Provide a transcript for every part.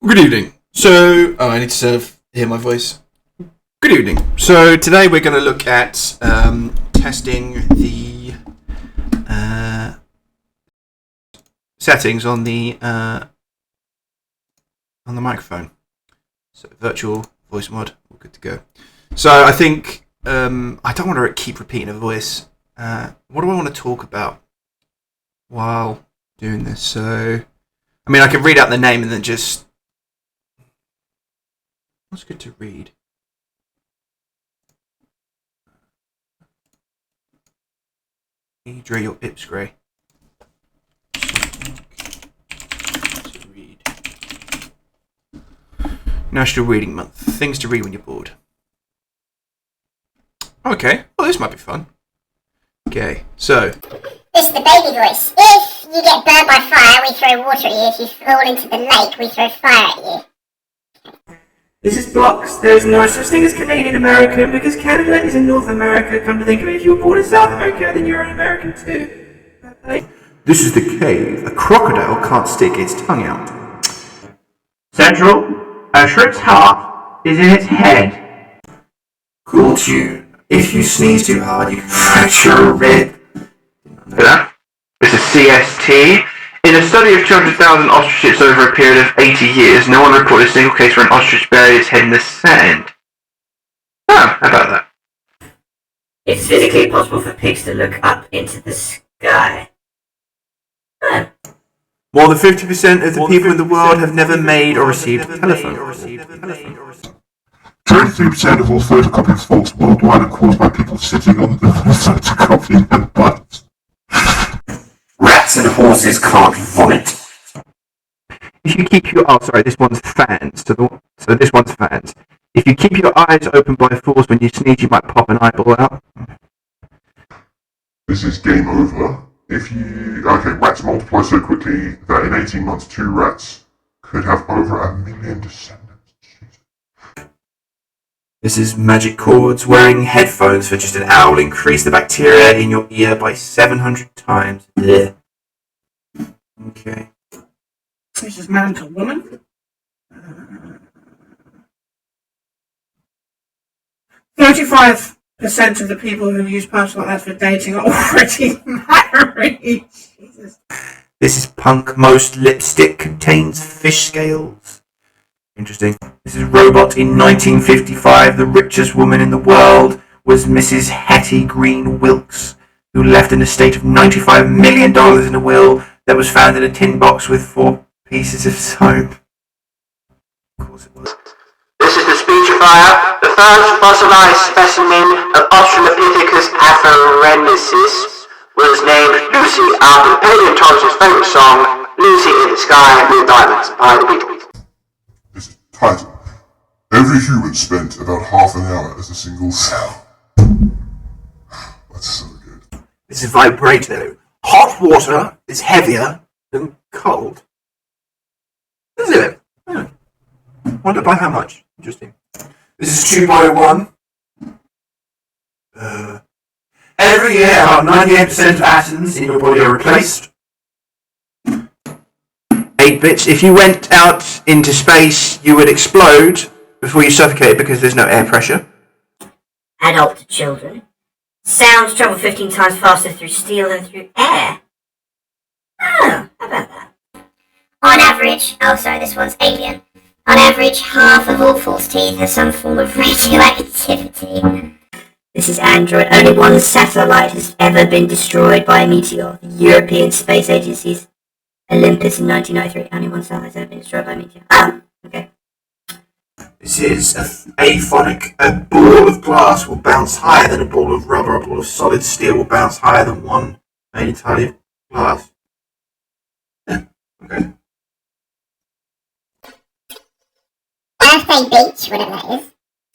Good evening. So, I need to hear my voice. Good evening. So today we're going to look at testing the settings on the microphone. So virtual voice mod, all good to go. So I think I don't want to keep repeating a voice. What do I want to talk about while doing this? So, I mean, I can read out the name and then just. What's good to read? Idre or Ipsgray. To read. National Reading Month. Things to read when you're bored. Okay, well this might be fun. Okay, so. This is the baby voice. If you get burned by fire, we throw water at you. If you fall into the lake, we throw fire at you. This is Blocks. There is no such thing as Canadian American because Canada is in North America. Come to think of it, if you were born in South America, then you're an American too. This is the cave. A crocodile can't stick its tongue out. Central, a shrimp's heart is in its head. Cool tune. If you sneeze too hard, you can fracture a rib. This is CST. In a study of 200,000 ostriches over a period of 80 years, no one reported a single case where an ostrich buried its head in the sand. Oh, how about that? It's physically possible for pigs to look up into the sky. More than 50% of the people in the world have never made or received a telephone. 23% of all photocopies faults worldwide are caused by people sitting on the photocopying and buttons. Rats and horses can't vomit. If you keep your this one's fans. So this one's fans. If you keep your eyes open by force when you sneeze, you might pop an eyeball out. This is game over. Rats multiply so quickly that in 18 months 2 rats could have over 1 million descendants. This is magic chords. Wearing headphones for just an hour will increase the bacteria in your ear by 700 times. Blech. Okay. This is man to woman. 35% of the people who use personal ads for dating are already married. Jesus. This is punk. Most lipstick contains fish scales. Interesting. This is robot. In 1955, the richest woman in the world was Mrs. Hattie Green Wilkes, who left an estate of $95 million in a will that was found in a tin box with 4 pieces of soap. Of course it was. This is the speechifier. The first fossilized specimen of Australopithecus afarensis was named Lucy after the paleontologist's favorite song, Lucy in the Sky with Diamonds by the Beatles. This is title. Every human spent about half an hour as a single cell. That's so good. This is vibrato. Hot water is heavier than cold. Is it? Wonder by how much. Interesting. This is 2 by 1. Every year, about 98% of atoms in your body are replaced. 8 bits. If you went out into space, you would explode before you suffocate because there's no air pressure. Adult children. Sounds travel 15 times faster through steel than through air. Oh, how about that? On average, this one's alien. On average, half of all false teeth have some form of radioactivity. This is Android. Only one satellite has ever been destroyed by a meteor. The European Space Agency's Olympus in 1993. Only one satellite has ever been destroyed by a meteor. Ah, okay. This is aphonic. A ball of glass will bounce higher than a ball of rubber. A ball of solid steel will bounce higher than one made entirely of glass. Yeah, okay. Birthday beach, whatever that is.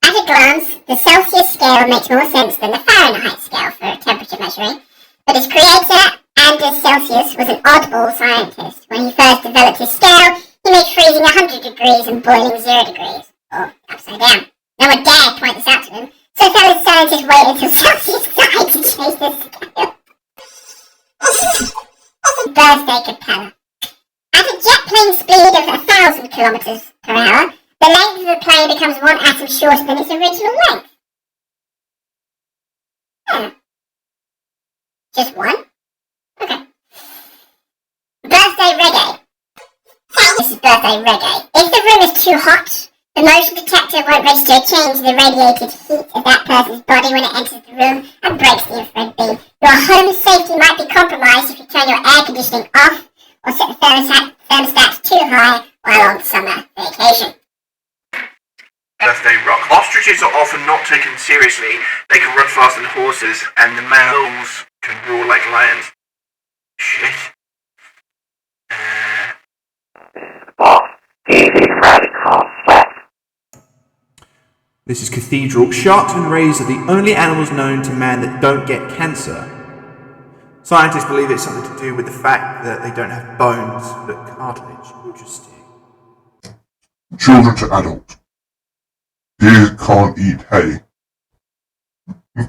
At a glance, the Celsius scale makes more sense than the Fahrenheit scale for temperature measuring, but its creator, Anders Celsius, was an oddball scientist. When he first developed his scale, he made freezing 100 degrees and boiling 0 degrees, or upside down. No one dared point this out to him, so fellow scientists waited until Celsius died to change the scale. Birthday Capella. At a jet plane speed of 1,000 kilometers per hour, the length of the plane becomes one atom shorter than its original length. Yeah. Just one? Okay. Birthday reggae. This is birthday reggae. If the room is too hot, the motion detector won't register a change in the radiated heat of that person's body when it enters the room and breaks the infrared beam. Your home safety might be compromised if you turn your air conditioning off or set the thermostat too high while on summer vacation. Birthday rock. Ostriches are often not taken seriously. They can run faster than horses, and the males can roar like lions. Shit. This is Cathedral. Sharks and rays are the only animals known to man that don't get cancer. Scientists believe it's something to do with the fact that they don't have bones, but cartilage. Interesting. Children to adult. Deer can't eat hay. This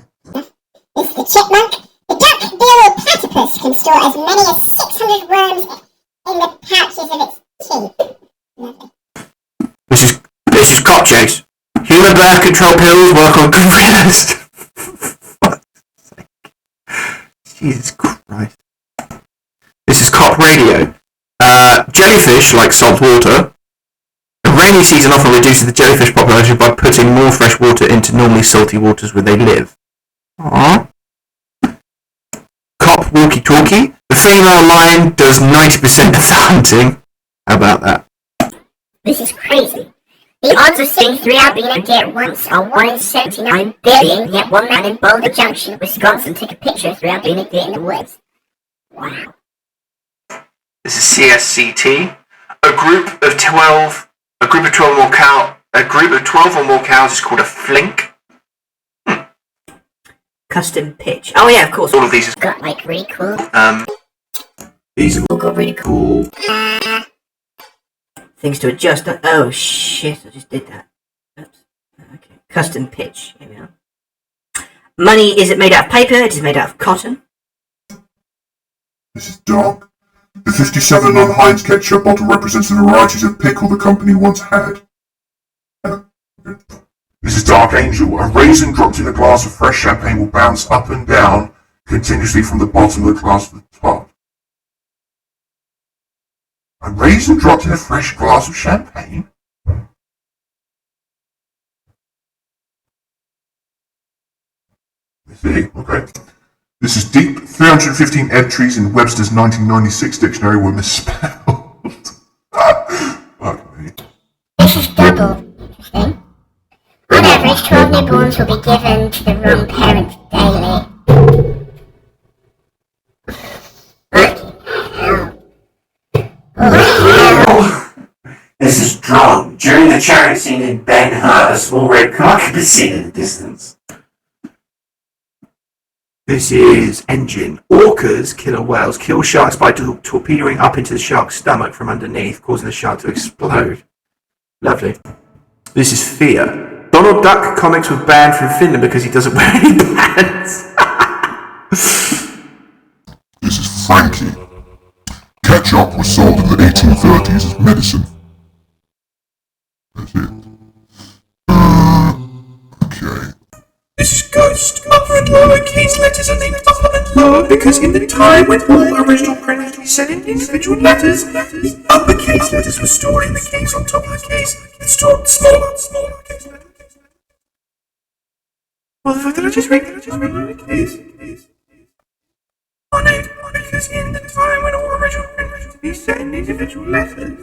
is the chipmunk. The duck-billed platypus can store as many as 600 worms in the pouches of its teeth. Lovely. This is Cop Chase. Human birth control pills work on gorillas. Jesus Christ. This is Cop Radio. Jellyfish like salt water. The rainy season often reduces the jellyfish population by putting more fresh water into normally salty waters where they live. Aww. Cop walkie-talkie. The female lion does 90% of the hunting. How about that? This is crazy. The odds of seeing 3 albino deer at once are 1 in 79 billion, yet one man in Boulder Junction, Wisconsin, took a picture of 3 albino deer in the woods. Wow. This is CSCT. A group of 12 or more cows is called a flink. Custom pitch. Oh yeah, of course. All of these is Got like really cool. these all got really cool. Things to adjust. Oh shit! I just did that. Oops. Okay. Custom pitch. Here we are. Money isn't made out of paper. It is made out of cotton. This is dark. The 57 on Heinz ketchup bottle represents the varieties of pickle the company once had. This is Dark Angel. A raisin dropped in a glass of fresh champagne will bounce up and down continuously from the bottom of the glass to the top. A raisin dropped in a fresh glass of champagne? I see, okay. This is deep. 315 entries in Webster's 1996 dictionary were misspelled. Fuck me. This is double. Interesting. On average, 12 newborns will be given to the wrong parent daily. This is Drum. During the chariot scene in Ben-Hur, a small red car can be seen in the distance. This is Engine. Orcas, killer whales, kill sharks by torpedoing up into the shark's stomach from underneath, causing the shark to explode. Lovely. This is Fear. Donald Duck comics were banned from Finland because he doesn't wear any pants. This is Frankie. Ketchup was sold in the 1830s as medicine. That's it. Okay. This is Ghost. Upper and lower case letters are named upper and lower because in the time when all original print had to be sent in individual letters, the uppercase letters were stored in the case on top of the case and stored smaller case letters. What the fuck did I just read? The case are named because in the time when all original print had to be sent in individual letters,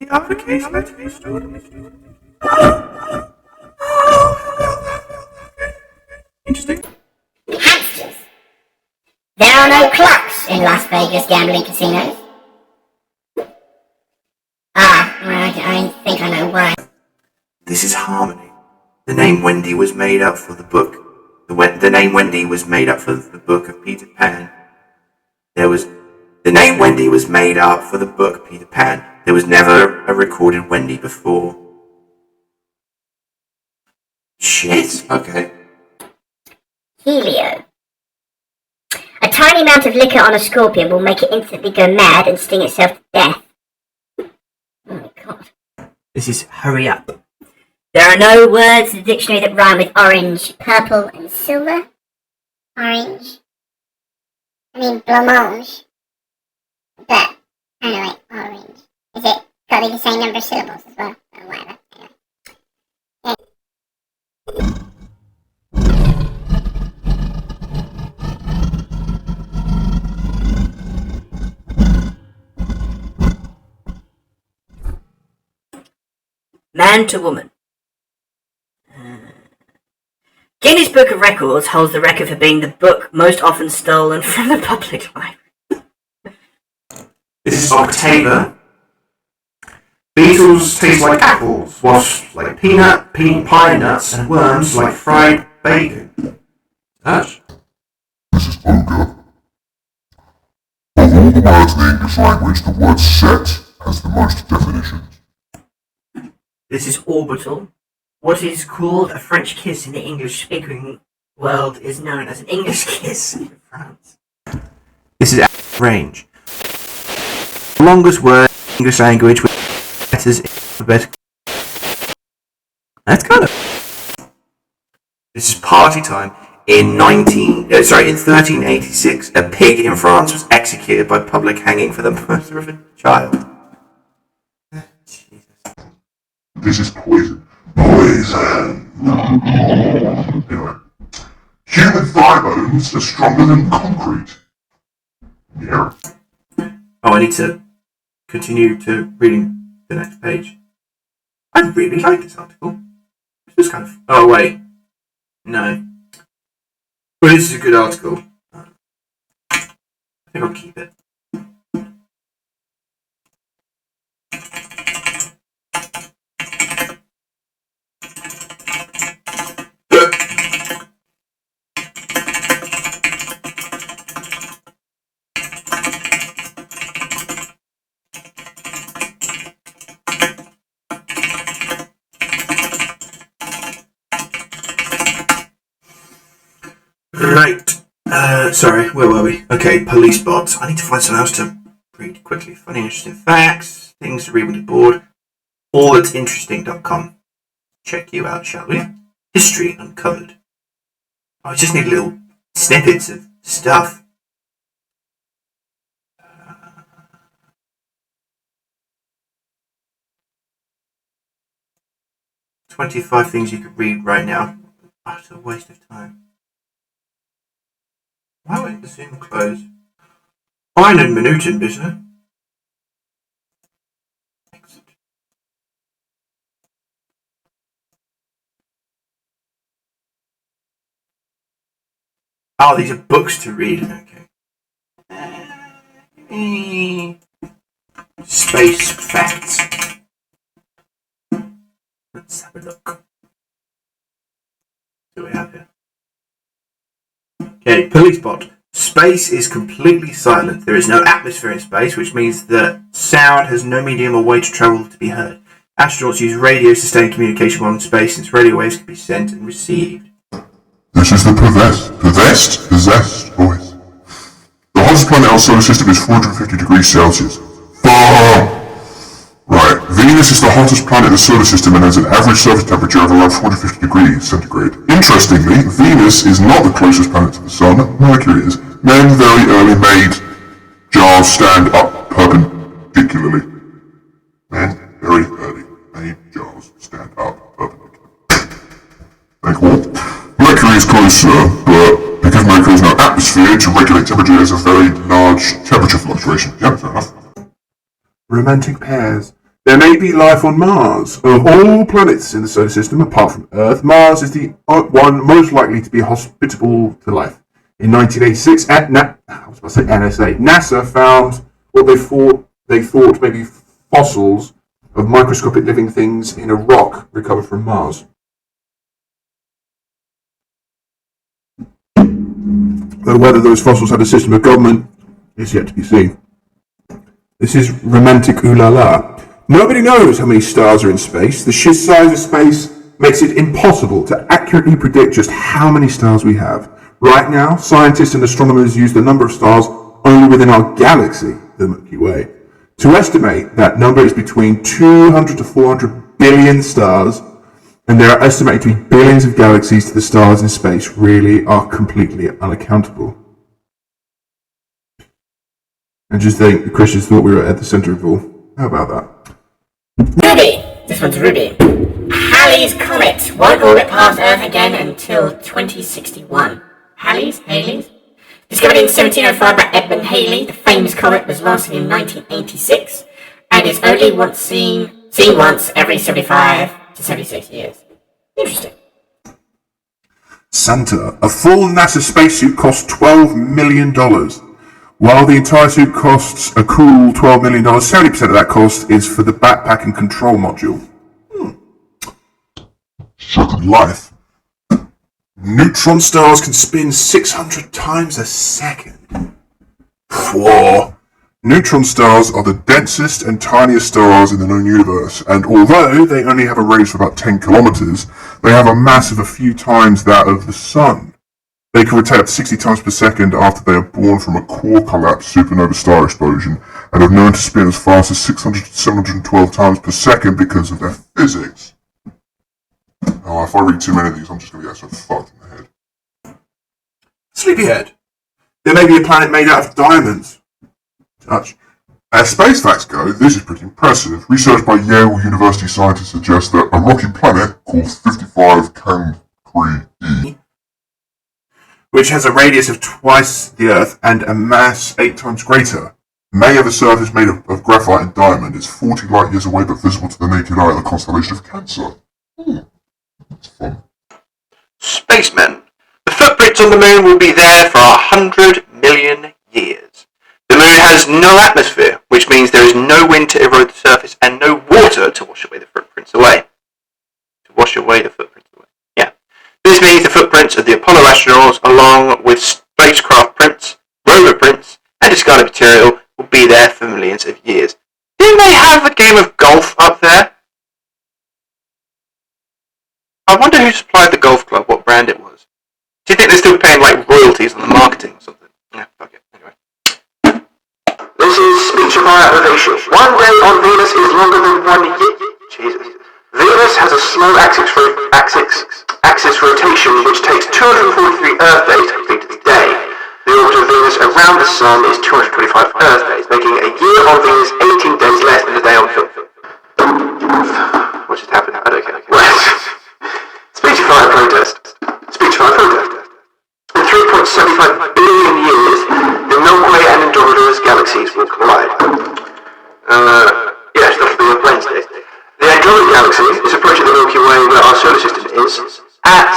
the uppercase letters were stored in the case. Interesting. Hamsters. There are no clocks in Las Vegas gambling casinos. I think I know why. This is Harmony. The name Wendy was made up for the book. The name Wendy was made up for the book of Peter Pan. The name Wendy was made up for the book Peter Pan. There was never a recorded Wendy before. Shit. Okay. Helio. A tiny amount of liquor on a scorpion will make it instantly go mad and sting itself to death. Oh my god. God. This is hurry up. There are no words in the dictionary that rhyme with orange. Purple and silver. Orange. I mean, blancmange. But, anyway, orange. Is it got to be the same number of syllables as well? Or whatever. Anyway. Man to woman. Guinness Book of Records holds the record for being the book most often stolen from the public library. This is October. Beetles taste like apples, wasps like pine nuts, and worms like fried bacon. Ash. This is ogre. Of all the words in the English language, the word set has the most definitions. This is orbital. What is called a French kiss in the English-speaking world is known as an English kiss in France. This is range. The longest word in the English language with letters in the alphabet. That's kind of. This is party time. In 1386, a pig in France was executed by public hanging for the murder of a child. This is poison. Poison! Anyway. Human thigh bones are stronger than concrete. Yeah. Oh, I need to continue to reading the next page. I really like this article. This was kind of. Oh, wait. No. But this is a good article. I think I'll keep it. Right. Sorry, where were we? Okay, police bots. I need to find something else to read quickly. Funny, interesting facts, things to read when you're bored. Allthat'sinteresting.com. Check you out, shall we? History uncovered. I just need little snippets of stuff. 25 things you could read right now. Utter waste of time. Why won't the Zoom close? Einen Minuten, bitte. Exit. Oh, these are books to read. Okay. Space facts. Let's have a look. What do we have here? Okay, police bot. Space is completely silent. There is no atmosphere in space, which means that sound has no medium or way to travel to be heard. Astronauts use radio to sustain communication while in space, since radio waves can be sent and received. This is the possessed voice. The hottest planet in our solar system is 450 degrees Celsius. Right, Venus is the hottest planet in the solar system and has an average surface temperature of around 450 degrees centigrade. Interestingly, Venus is not the closest planet to the Sun, Mercury is. Men very early made jars stand up perpendicularly. Men very early made jars stand up perpendicularly. Thank you. Mercury is closer, but because Mercury has no atmosphere to regulate temperature, there's a very large temperature fluctuation. Yep, fair enough. Romantic pairs. There may be life on Mars. Of all planets in the solar system, apart from Earth, Mars is the one most likely to be hospitable to life. In 1986, NASA found what they thought may be fossils of microscopic living things in a rock recovered from Mars. Though whether those fossils had a system of government is yet to be seen. This is romantic ooh la la. Nobody knows how many stars are in space. The sheer size of space makes it impossible to accurately predict just how many stars we have. Right now, scientists and astronomers use the number of stars only within our galaxy, the Milky Way. To estimate that number is between 200 to 400 billion stars, and there are estimated to be billions of galaxies to the stars in space really are completely unaccountable. And just think, the Christians thought we were at the centre of it all. How about that? Ruby! This one's Ruby. Halley's Comet won't orbit past Earth again until 2061. Halley's? Discovered in 1705 by Edmund Halley, the famous comet was last seen in 1986 and is only seen once every 75 to 76 years. Interesting. Santa. A full NASA spacesuit costs $12 million. While the entire suit costs a cool $12 million, 70% of that cost is for the backpack and control module. Second life. Neutron stars can spin 600 times a second. Whoa. Neutron stars are the densest and tiniest stars in the known universe, and although they only have a radius of about 10 kilometers, they have a mass of a few times that of the Sun. They can rotate up to 60 times per second after they are born from a core collapse supernova star explosion, and are known to spin as fast as 600 to 712 times per second because of their physics. Oh, if I read too many of these, I'm just going to get so fucked in the head. Sleepyhead. There may be a planet made out of diamonds. Touch. As space facts go, this is pretty impressive. Research by Yale University scientists suggests that a rocky planet called 55 Cancri, which has a radius of twice the Earth and a mass 8 times greater, may have a surface made of graphite and diamond. It's 40 light years away but visible to the naked eye at the constellation of Cancer. That's fun. Spacemen. The footprints on the moon will be there for 100 million years. The moon has no atmosphere, which means there is no wind to erode the surface and no water to wash away the footprints away. Yeah. This means the footprints of the Apollo astronauts, along with spacecraft prints, rover prints, and discarded material, will be there for millions of years. Didn't they have a game of golf up there? I wonder who supplied the golf club, what brand it was. Do you think they're still paying like royalties on the marketing or something? Yeah, fuck it. Anyway. This is speech of our ovation. One day on Venus is longer than 1 year. Jesus. Venus has a slow axis rotation which takes 243 Earth days to complete its day. The orbit of Venus around the Sun is 225 Earth days, making a year on Venus 18 days less than a day on Earth. What just happened? I don't care. Speechify protest. In 3.75 billion years, the Milky Way and Andromeda's galaxies will collide. Yes, that's the Wednesday. The Andromeda Galaxy is approaching the Milky Way where our solar system is at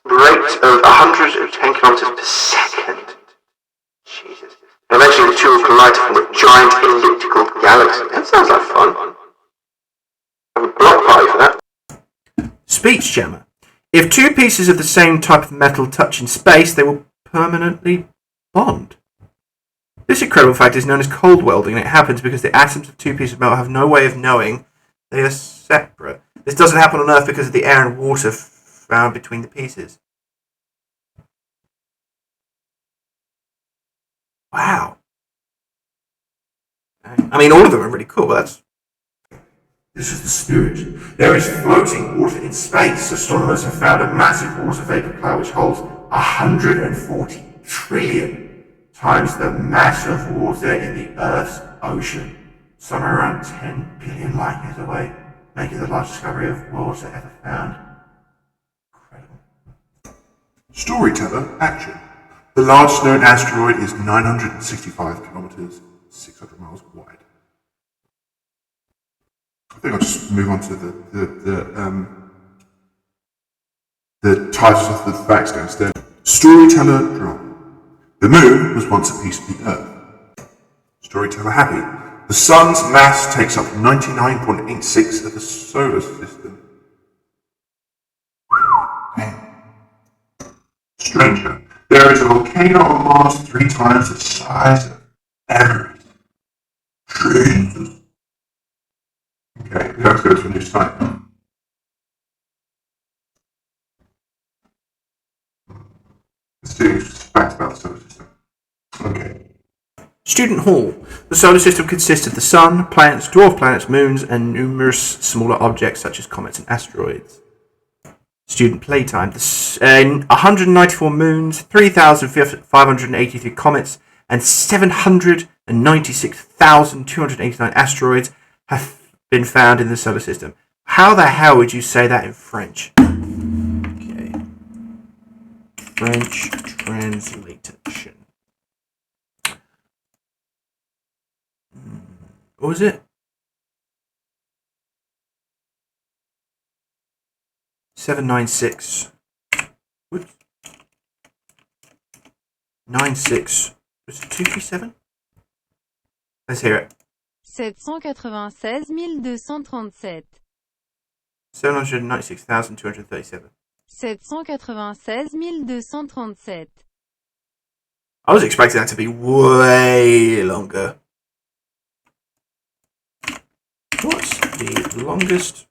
the rate of 110 kilometers per second. Jesus. Eventually the two will collide to form a giant elliptical galaxy. That sounds like fun. Have a block party for that. Speech jammer. If two pieces of the same type of metal touch in space, they will permanently bond. This incredible fact is known as cold welding, and it happens because the atoms of two pieces of metal have no way of knowing they are separate. This doesn't happen on Earth because of the air and water found between the pieces. Wow. I mean, all of them are really cool, but that's... This is the spirit. There is floating water in space. Astronomers have found a massive water vapor cloud which holds 140 trillion times the mass of water in the Earth's ocean, somewhere around 10 billion light years away, making the largest discovery of water ever found. Incredible. Storyteller action. The largest known asteroid is 965 kilometers, 600 miles wide. I think I'll just move on to the titles of the facts instead. Storyteller drop. The moon was once a piece of the Earth. Storyteller happy. The sun's mass takes up 99.86 of the solar system. Stranger. There is a volcano on Mars 3 times the size of Everest. Jesus. Okay, let's go to a new site. Let's do facts about the solar system. Okay. Student Hall. The solar system consists of the sun, planets, dwarf planets, moons, and numerous smaller objects such as comets and asteroids. Student playtime. 194 moons, 3,583 comets, and 796,289 asteroids have been found in the solar system. How the hell would you say that in French? Okay. French translation. What was it? 796. Whoops. 96. Was it 237? Let's hear it. 796 237. 796,237. 796 237. I was expecting that to be way longer. What's the longest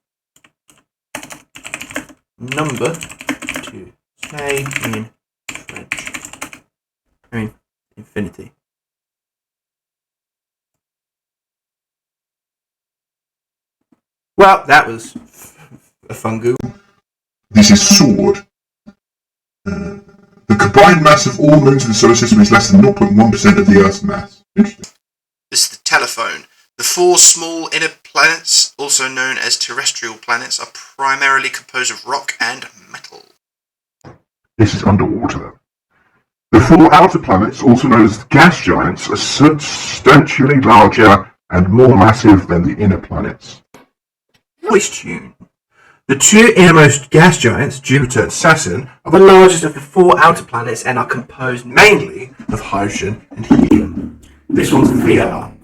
number to say in French? I mean, infinity. Well, that was a fun Google. This is sword. The combined mass of all moons in the solar system is less than 0.1% of the Earth's mass. Interesting. This is the telephone. The four small inner planets, also known as terrestrial planets, are primarily composed of rock and metal. This is underwater. The four outer planets, also known as gas giants, are substantially larger and more massive than the inner planets. Voice tune. The two innermost gas giants, Jupiter and Saturn, are the largest of the four outer planets and are composed mainly of hydrogen and helium. This one's VR.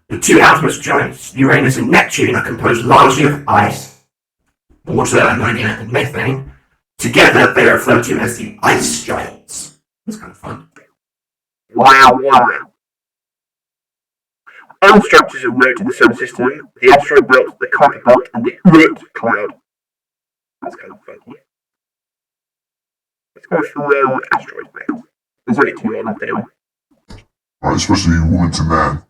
The two outermost giants, Uranus and Neptune, are composed largely of ice, water, ammonia, and methane. Together, they are referred to as the ice giants. That's kind of fun. Wow. All structures of note in the solar system: the asteroid belt, the comet belt, and the Oort cloud. That's kind of funky. Let's go through asteroids next. There's only two on that anyway. Right, especially woman to man.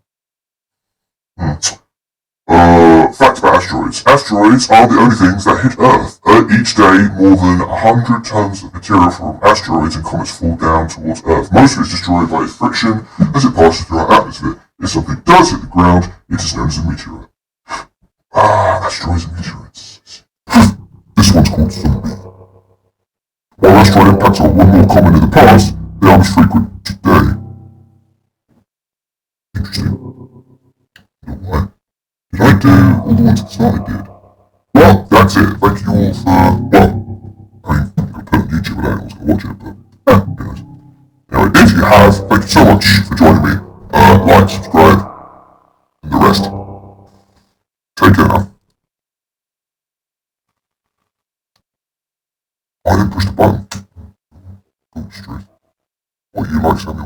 Facts about asteroids. Asteroids are the only things that hit Earth. Each day, more than 100 tons of material from asteroids and comets fall down towards Earth. Most of it is destroyed by its friction as it passes through our atmosphere. If something does hit the ground, it is known as a meteorite. Asteroids and meteorites. This one's called zombie. While asteroid impacts were more common in the past, they are most frequent today. Interesting. You know why? Did I do all the ones at the start I did? Well, that's it. Thank you all for, I mean, I'm going to put it on YouTube and I was going to watch it, but, anyways. Anyway, if you have, thank you so much for joining me. Like, subscribe, and the rest. Take care now. I didn't push the button. Oh, straight. What you like, Samuel?